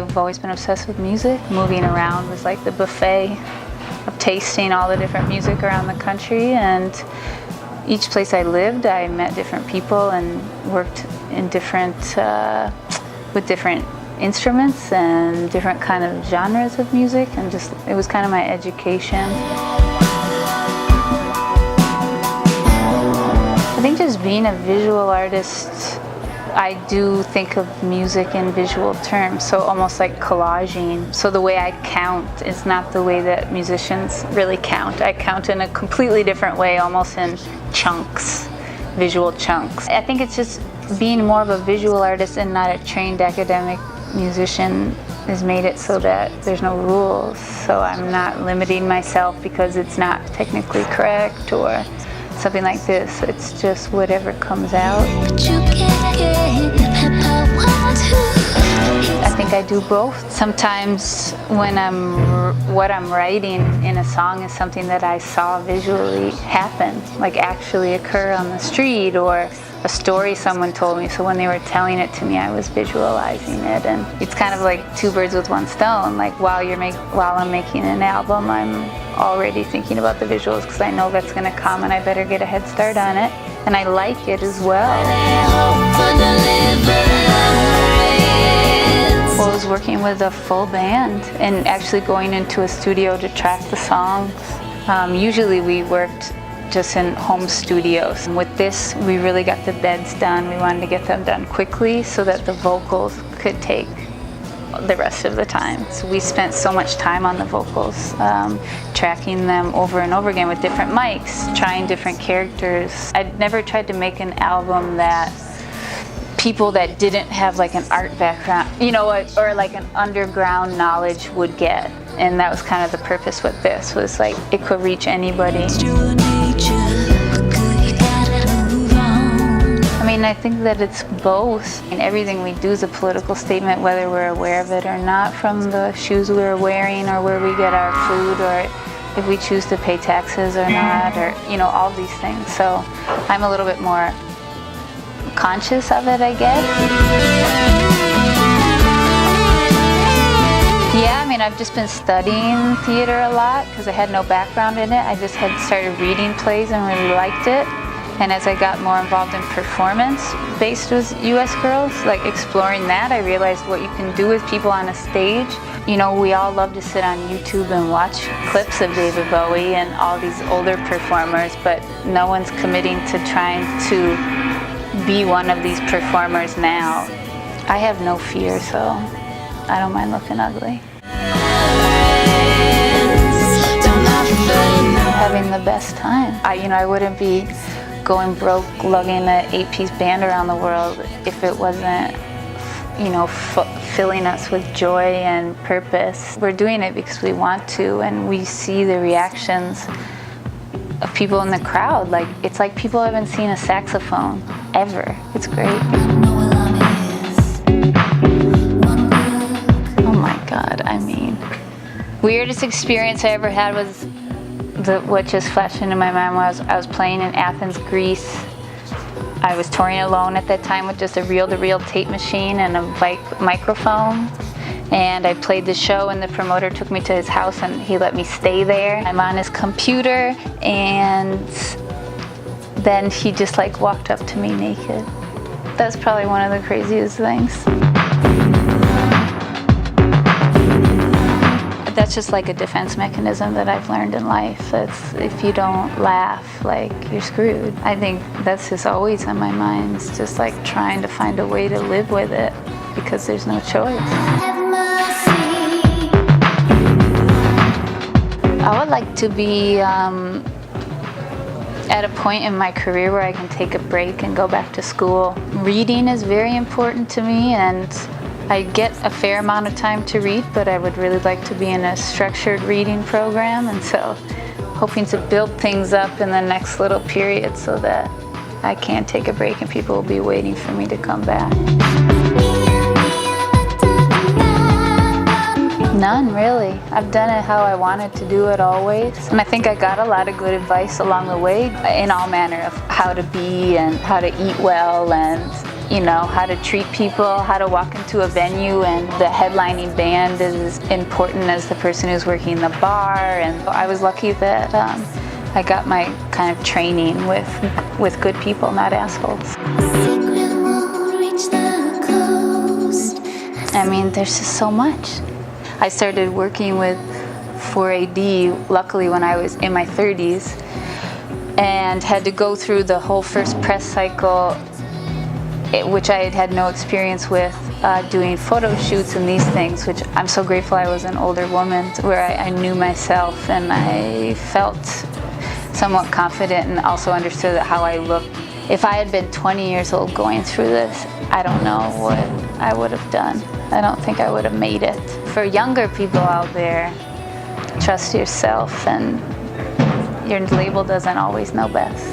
I've always been obsessed with music. Moving around was like the buffet of tasting all the different music around the country, and each place I lived, I met different people and worked in with different instruments and different kind of genres of music, and just it was kind of my education. I think just being a visual artist, I do think of music in visual terms, so almost like collaging. So the way I count is not the way that musicians really count. I count in a completely different way, almost in chunks, visual chunks. I think it's just being more of a visual artist and not a trained academic musician has made it so that there's no rules. So I'm not limiting myself because it's not technically correct or something like this. It's just whatever comes out. I think I do both. Sometimes when what I'm writing in a song is something that I saw visually happen, like actually occur on the street, or a story someone told me. So when they were telling it to me, I was visualizing it, and it's kind of like two birds with one stone. Like while I'm making an album, I'm already thinking about the visuals because I know that's going to come, and I better get a head start on it. And I like it as well. Well, I was working with a full band and actually going into a studio to track the songs. Usually we worked just in home studios. And with this, we really got the beds done. We wanted to get them done quickly so that the vocals could take the rest of the time. So we spent so much time on the vocals, tracking them over and over again with different mics, trying different characters. I'd never tried to make an album that people that didn't have like an art background, or like an underground knowledge would get. And that was kind of the purpose with this, was like it could reach anybody. I think that it's both. And everything we do is a political statement, whether we're aware of it or not, from the shoes we're wearing or where we get our food, or if we choose to pay taxes or not, or all these things. So I'm a little bit more conscious of it, I guess. Yeah, I've just been studying theater a lot because I had no background in it. I just had started reading plays and really liked it. And as I got more involved in performance-based with U.S. Girls, like exploring that, I realized what you can do with people on a stage. We all love to sit on YouTube and watch clips of David Bowie and all these older performers, but no one's committing to trying to be one of these performers now. I have no fear, so I don't mind looking ugly. Having the best time. I wouldn't be going broke lugging an 8-piece band around the world if it wasn't, filling us with joy and purpose. We're doing it because we want to, and we see the reactions of people in the crowd. It's like people haven't seen a saxophone ever. It's great. Oh my God, weirdest experience I ever had was what just flashed into my mind was I was playing in Athens, Greece. I was touring alone at that time with just a reel-to-reel tape machine and a microphone. And I played the show, and the promoter took me to his house and he let me stay there. I'm on his computer, and then he just walked up to me naked. That's probably one of the craziest things. That's just like a defense mechanism that I've learned in life. That's if you don't laugh, you're screwed. I think that's just always on my mind. It's just trying to find a way to live with it because there's no choice. I would like to be at a point in my career where I can take a break and go back to school. Reading is very important to me, and I get a fair amount of time to read, but I would really like to be in a structured reading program, and so hoping to build things up in the next little period so that I can take a break and people will be waiting for me to come back. None, really. I've done it how I wanted to do it always. And I think I got a lot of good advice along the way in all manner of how to be and how to eat well and how to treat people, how to walk into a venue, and the headlining band is as important as the person who's working the bar. And I was lucky that I got my kind of training with good people, not assholes. I mean, there's just so much. I started working with 4AD, luckily when I was in my 30s, and had to go through the whole first press cycle, which I had had no experience with, doing photo shoots and these things, which I'm so grateful I was an older woman, where I knew myself and I felt somewhat confident and also understood how I looked. If I had been 20 years old going through this, I don't know what I would have done. I don't think I would have made it. For younger people out there, trust yourself, and your label doesn't always know best.